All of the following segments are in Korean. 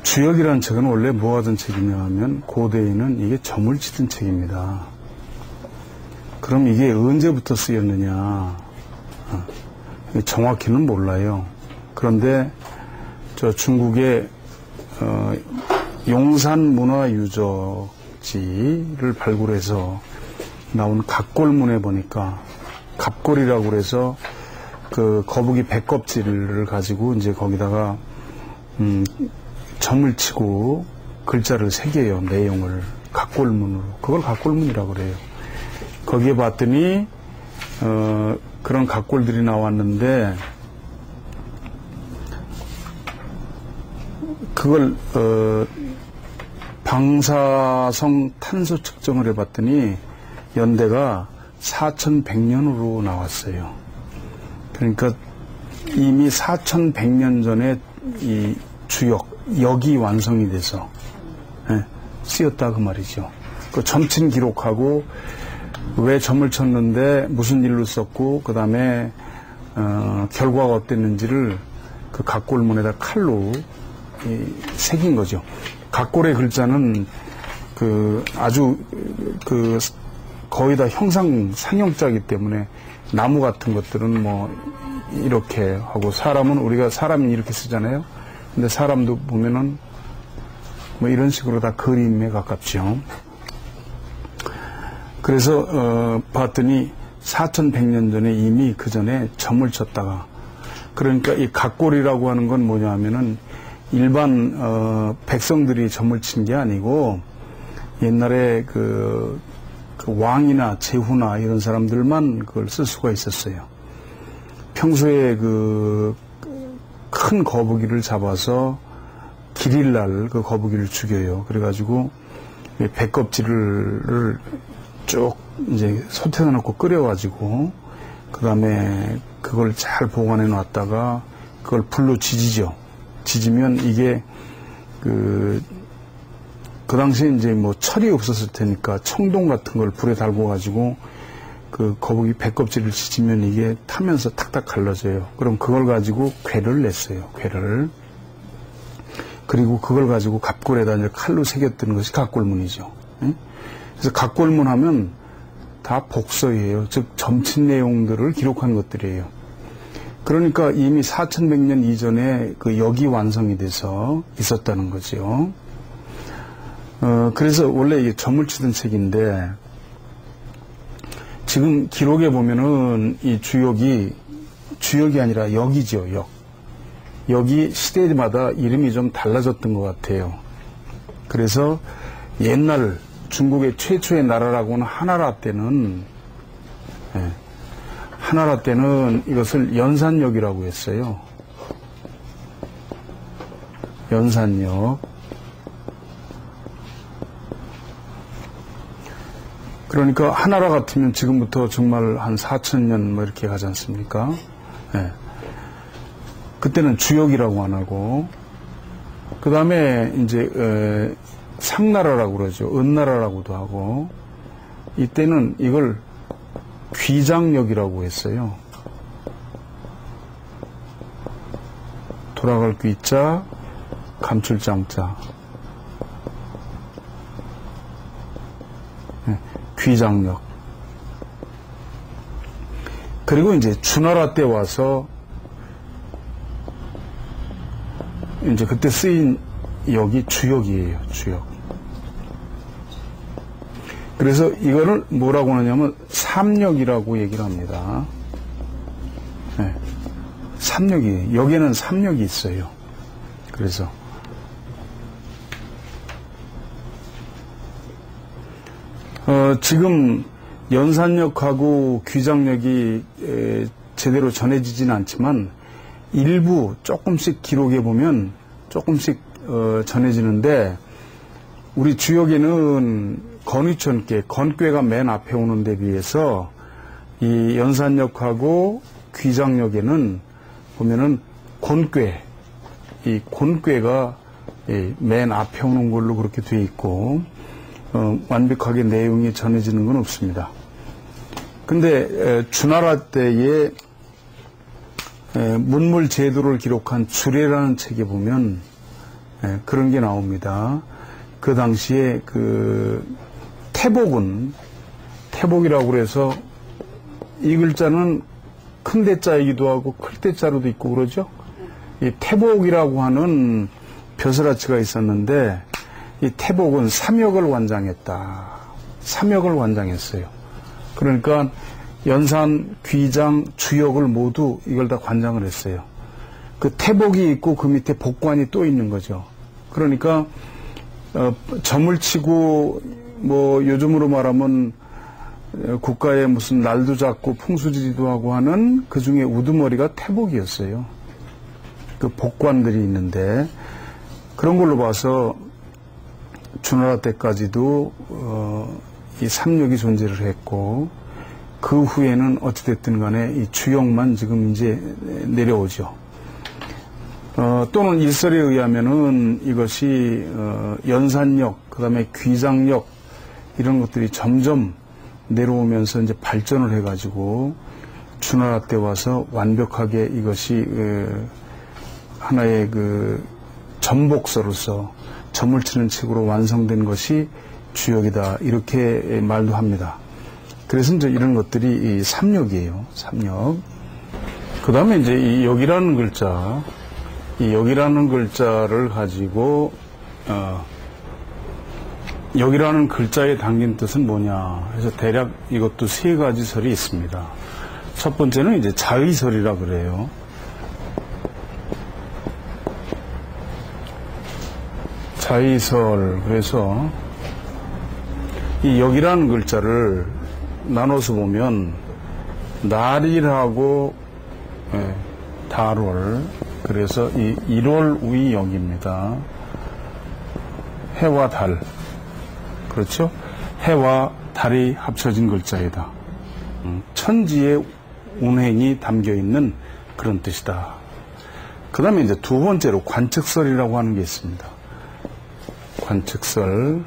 주역이라는 책은 원래 뭐 하던 책이냐 하면 고대에는 이게 점을 치던 책입니다. 그럼 이게 언제부터 쓰였느냐? 정확히는 몰라요. 그런데 저 중국의 용산문화유적지를 발굴해서 나온 갑골문에 보니까 갑골이라고 그래서 그 거북이 배껍질을 가지고 이제 거기다가 점을 치고 글자를 새겨요. 내용을 갑골문으로. 그걸 갑골문이라고 그래요. 거기에 봤더니 그런 갑골들이 나왔는데 그걸 방사성 탄소 측정을 해봤더니 연대가 4100년으로 나왔어요. 그러니까 이미 4100년 전에 이 역이 완성이 돼서 쓰였다 그 말이죠. 그 점친 기록하고 왜 점을 쳤는데 무슨 일로 썼고 그 다음에 결과가 어땠는지를 그 갑골문에다 칼로 새긴 거죠. 갑골의 글자는 그 아주 그 거의 다 상형자이기 때문에 나무 같은 것들은 뭐 이렇게 하고 사람은 우리가 사람이 이렇게 쓰잖아요. 근데 사람도 보면은 뭐 이런 식으로 다 그림에 가깝죠. 그래서 봤더니 4100년 전에 이미 그 전에 점을 쳤다가 그러니까 이 갑골이라고 하는 건 뭐냐 하면은 일반 백성들이 점을 친 게 아니고 옛날에 그 왕이나 제후나 이런 사람들만 그걸 쓸 수가 있었어요. 평소에 큰 거북이를 잡아서 길일날 그 거북이를 죽여요. 그래가지고 배껍질을 쭉 이제 솥에다 넣고 끓여가지고 그 다음에 그걸 잘 보관해 놨다가 그걸 불로 지지죠. 지지면 이게 그 당시에 이제 뭐 철이 없었을 테니까 청동 같은 걸 불에 달고 가지고 그 거북이 배껍질을 지지면 이게 타면서 탁탁 갈라져요. 그럼 그걸 가지고 궤를 냈어요. 궤를. 그리고 그걸 가지고 갑골에다 이제 칼로 새겼던 것이 갑골문이죠. 그래서 갑골문 하면 다 복서예요. 즉 점친 내용들을 기록한 것들이에요. 그러니까 이미 4100년 이전에 그 역이 완성이 돼서 있었다는 거죠. 그래서 원래 이게 점을 치던 책인데 지금 기록에 보면은 이 주역이 아니라 역이죠. 역이 시대마다 이름이 좀 달라졌던 것 같아요. 그래서 옛날 중국의 최초의 나라라고는 한나라 때는 이것을 연산역이라고 했어요. 연산역. 그러니까 한나라 같으면 지금부터 정말 한 4000년 뭐 이렇게 가지 않습니까? 그때는 주역이라고 안 하고 그 다음에 이제 상나라라고 그러죠. 은나라라고도 하고 이때는 이걸 귀장역이라고 했어요. 돌아갈 귀자, 감출장자. 귀장역. 그리고 이제 주나라 때 와서 이제 그때 쓰인 역이 주역이에요. 주역. 그래서 이거를 뭐라고 하냐면 삼역이라고 얘기를 합니다. 삼역이, 여기에는 삼역이 있어요. 그래서 지금 연산역하고 귀장역이 제대로 전해지진 않지만 일부 조금씩 기록해 보면 조금씩 전해지는데 우리 주역에는 건위천괴, 건괴가 맨 앞에 오는 데 비해서 이 연산역하고 귀장역에는 보면은 곤괴, 이 곤괴가 맨 앞에 오는 걸로 그렇게 돼 있고 완벽하게 내용이 전해지는 건 없습니다. 근데 주나라 때의 문물 제도를 기록한 주례라는 책에 보면 예, 그런 게 나옵니다. 그 당시에 그 태복은 태복이라고 그래서 이 글자는 큰 대자이기도 하고 클 대자로도 있고 그러죠. 이 태복이라고 하는 벼슬아치가 있었는데 이 태복은 삼역을 관장했다. 삼역을 관장했어요. 그러니까 연산, 귀장, 주역을 모두 이걸 다 관장을 했어요. 그 태복이 있고 그 밑에 복관이 또 있는 거죠. 그러니까 점을 치고 뭐 요즘으로 말하면 국가에 무슨 날도 잡고 풍수지리도 하고 하는 그 중에 우두머리가 태복이었어요. 그 복관들이 있는데 그런 걸로 봐서 주나라 때까지도 이 삼역이 존재를 했고 그 후에는 어찌됐든 간에 이 주역만 지금 이제 내려오죠. 또는 일설에 의하면은 이것이 연산역, 그 다음에 귀장역 이런 것들이 점점 내려오면서 이제 발전을 해가지고 주나라 때 와서 완벽하게 이것이 하나의 그 전복서로서 점을 치는 책으로 완성된 것이 주역이다 이렇게 말도 합니다. 그래서 이제 이런 것들이 이 삼역이에요. 삼역. 그 다음에 이제 이 역이라는 글자, 이 역이라는 글자를 가지고 역이라는 글자에 담긴 뜻은 뭐냐 해서 대략 이것도 세 가지 설이 있습니다. 첫 번째는 이제 자의설이라 그래요. 자의설. 그래서 이 역이라는 글자를 나눠서 보면 날일하고 달월, 그래서 이 1월 우이 역입니다. 해와 달, 그렇죠? 해와 달이 합쳐진 글자이다. 천지의 운행이 담겨있는 그런 뜻이다. 그 다음에 이제 두 번째로 관측설이라고 하는 게 있습니다. 관측설.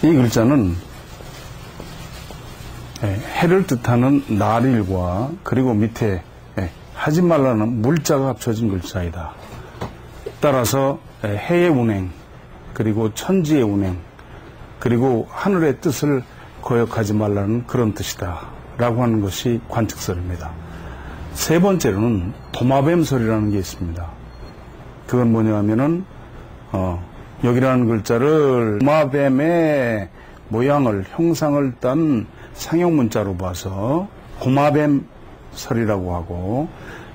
이 글자는 해를 뜻하는 날일과 그리고 밑에 하지 말라는 물자가 합쳐진 글자이다. 따라서 해의 운행, 그리고 천지의 운행, 그리고 하늘의 뜻을 거역하지 말라는 그런 뜻이다 라고 하는 것이 관측설입니다. 세 번째로는 도마뱀설이라는 게 있습니다. 그건 뭐냐 하면은 여기라는 글자를 도마뱀의 모양을, 형상을 딴 상형문자로 봐서 도마뱀설이라고 하고,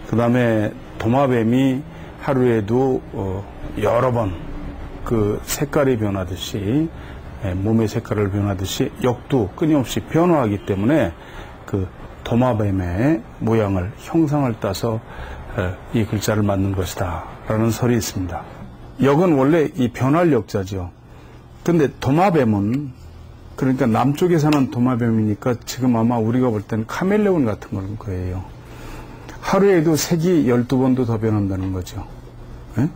그 다음에 도마뱀이 하루에도 여러 번 그 색깔이 변하듯이, 몸의 색깔을 변하듯이 역도 끊임없이 변화하기 때문에 그 도마뱀의 모양을, 형상을 따서 이 글자를 만든 것이다 라는 설이 있습니다. 역은 원래 이 변할 역자죠. 근데 도마뱀은, 그러니까 남쪽에 사는 도마뱀이니까 지금 아마 우리가 볼 때는 카멜레온 같은 걸 거예요. 하루에도 색이 12번도 더 변한다는 거죠. 예?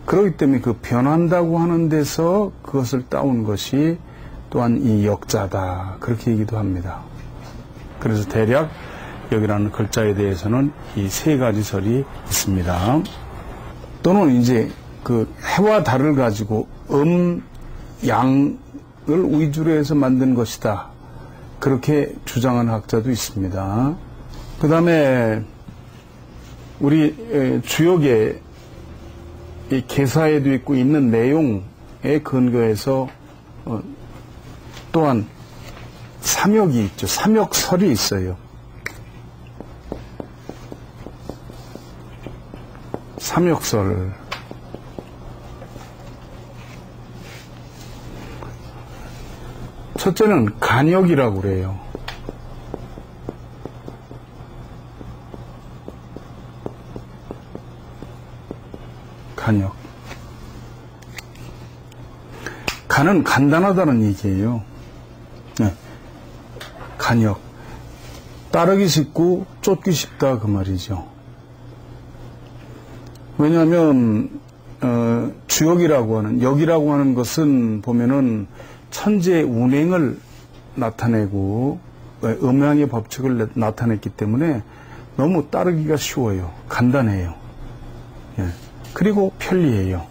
그렇기 때문에 그 변한다고 하는 데서 그것을 따온 것이 또한 이 역자다, 그렇게 얘기도 합니다. 그래서 대략 여기라는 글자에 대해서는 이 세 가지 설이 있습니다. 또는 이제 그 해와 달을 가지고 양을 위주로 해서 만든 것이다, 그렇게 주장하는 학자도 있습니다. 그 다음에 우리 주역에 이 개사에도 있고 있는 내용에 근거해서 또한 삼역이 있죠. 삼역설이 있어요. 삼역설. 첫째는 간역이라고 그래요. 간역. 간은 간단하다는 얘기예요. 네. 간역. 따르기 쉽고 쫓기 쉽다, 그 말이죠. 왜냐하면 주역이라고 하는, 역이라고 하는 것은 보면은 천지의 운행을 나타내고 음양의 법칙을 나타냈기 때문에 너무 따르기가 쉬워요. 간단해요. 예. 그리고 편리해요.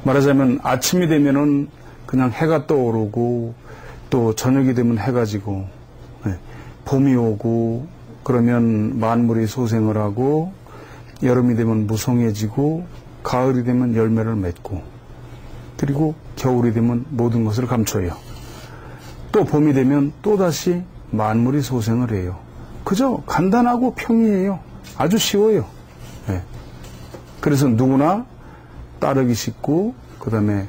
말하자면 아침이 되면은 그냥 해가 떠오르고 또 저녁이 되면 해가 지고, 예. 봄이 오고 그러면 만물이 소생을 하고 여름이 되면 무성해지고 가을이 되면 열매를 맺고 그리고 겨울이 되면 모든 것을 감춰요. 또 봄이 되면 또다시 만물이 소생을 해요. 그저 간단하고 평이해요. 아주 쉬워요. 네. 그래서 누구나 따르기 쉽고 그 다음에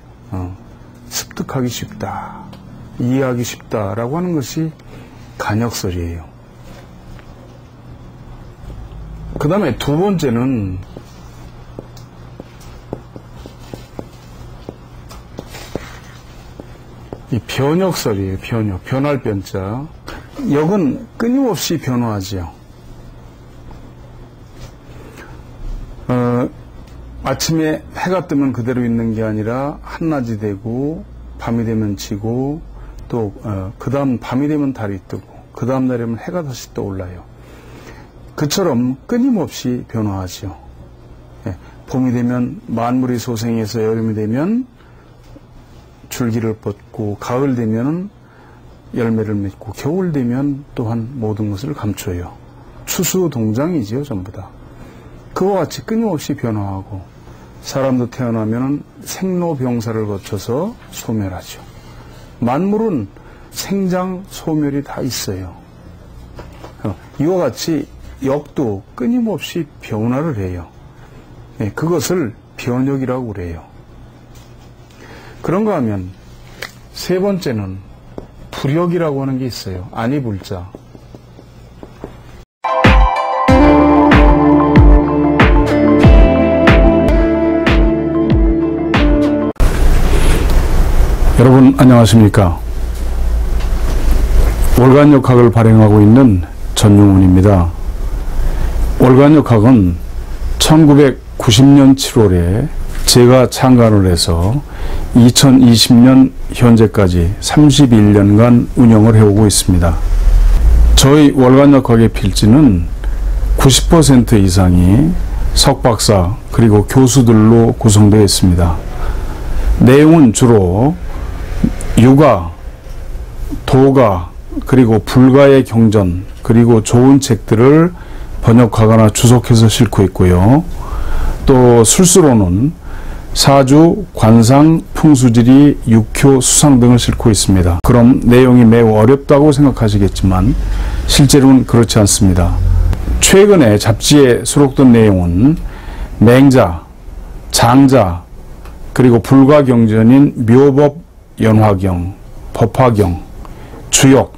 습득하기 쉽다, 이해하기 쉽다라고 하는 것이 간역설이에요. 그 다음에 두 번째는 이 변역설이에요. 변역, 변할 변자. 역은 끊임없이 변화하지요. 아침에 해가 뜨면 그대로 있는 게 아니라 한낮이 되고 밤이 되면 지고 또 그 다음 밤이 되면 달이 뜨고 그 다음 날이면 해가 다시 떠올라요. 그처럼 끊임없이 변화하지요. 예, 봄이 되면 만물이 소생해서 여름이 되면 줄기를 뻗고 가을 되면 열매를 맺고 겨울 되면 또한 모든 것을 감춰요. 추수동장이지요, 전부 다. 그와 같이 끊임없이 변화하고 사람도 태어나면 생로병사를 거쳐서 소멸하죠. 만물은 생장, 소멸이 다 있어요. 이와 같이 역도 끊임없이 변화를 해요. 네, 그것을 변역이라고 그래요. 그런가 하면 세 번째는 불역이라고 하는 게 있어요. 아니불자. 여러분 안녕하십니까? 월간역학을 발행하고 있는 전용훈입니다. 월간역학은 1990년 7월에 제가 창간을 해서 2020년 현재까지 31년간 운영을 해오고 있습니다. 저희 월간역학의 필지는 90% 이상이 석박사 그리고 교수들로 구성되어 있습니다. 내용은 주로 유가, 도가, 그리고 불가의 경전, 그리고 좋은 책들을 번역하거나 주석해서 싣고 있고요. 또 술수로는 사주, 관상, 풍수지리, 육효, 수상 등을 싣고 있습니다. 그럼 내용이 매우 어렵다고 생각하시겠지만 실제로는 그렇지 않습니다. 최근에 잡지에 수록된 내용은 맹자, 장자, 그리고 불가경전인 묘법, 연화경, 법화경, 주역,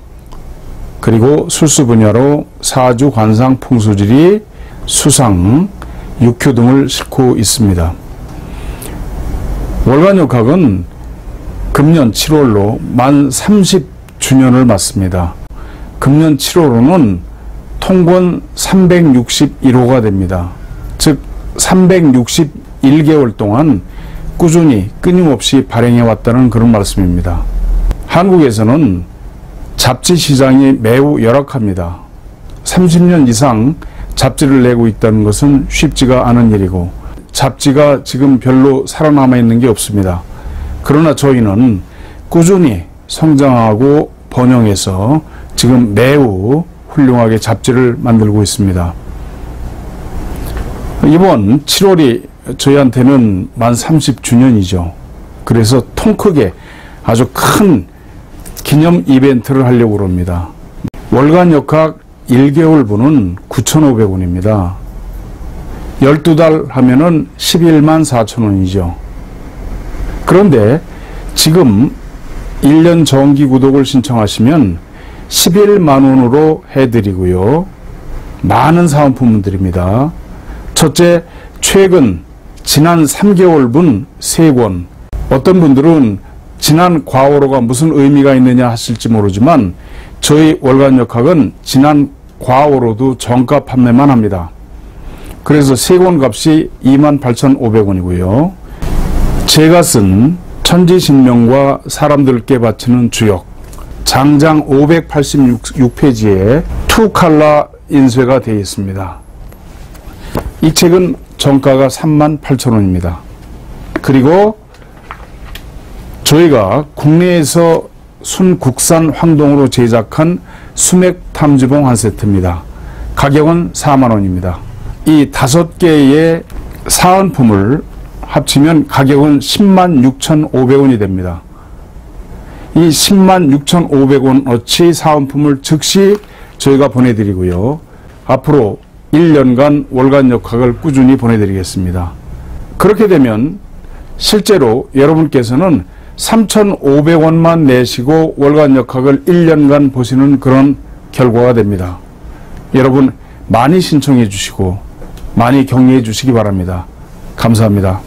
그리고 술수 분야로 사주, 관상, 풍수지리, 수상, 육효 등을 싣고 있습니다. 월간역학은 금년 7월로 만 30주년을 맞습니다. 금년 7월로는 통권 361호가 됩니다. 즉 361개월 동안 꾸준히 끊임없이 발행해 왔다는 그런 말씀입니다. 한국에서는 잡지 시장이 매우 열악합니다. 30년 이상 잡지를 내고 있다는 것은 쉽지가 않은 일이고 잡지가 지금 별로 살아남아 있는 게 없습니다. 그러나 저희는 꾸준히 성장하고 번영해서 지금 매우 훌륭하게 잡지를 만들고 있습니다. 이번 7월이 저희한테는 만 30주년이죠. 그래서 통크게 아주 큰 기념 이벤트를 하려고 합니다. 월간역학 1개월분은 9,500원입니다. 12달 하면은 11만 4천원이죠. 그런데 지금 1년 정기 구독을 신청하시면 11만원으로 해드리고요. 많은 사은품을 드립니다. 첫째, 최근 지난 3개월분 3권. 어떤 분들은 지난 과오로가 무슨 의미가 있느냐 하실지 모르지만 저희 월간역학은 지난 과오로도 정가 판매만 합니다. 그래서 3권 값이 28,500원이고요. 제가 쓴 천지신명과 사람들께 바치는 주역, 장장 586페이지에 투칼라 인쇄가 되어 있습니다. 이 책은 정가가 38,000원입니다. 그리고 저희가 국내에서 순국산 황동으로 제작한 수맥탐지봉 한 세트입니다. 가격은 40,000원입니다. 이 5개의 사은품을 합치면 가격은 106,500원이 됩니다. 이 106,500원어치 사은품을 즉시 저희가 보내드리고요. 앞으로 1년간 월간 역학을 꾸준히 보내드리겠습니다. 그렇게 되면 실제로 여러분께서는 3,500원만 내시고 월간 역학을 1년간 보시는 그런 결과가 됩니다. 여러분 많이 신청해 주시고 많이 격려해 주시기 바랍니다. 감사합니다.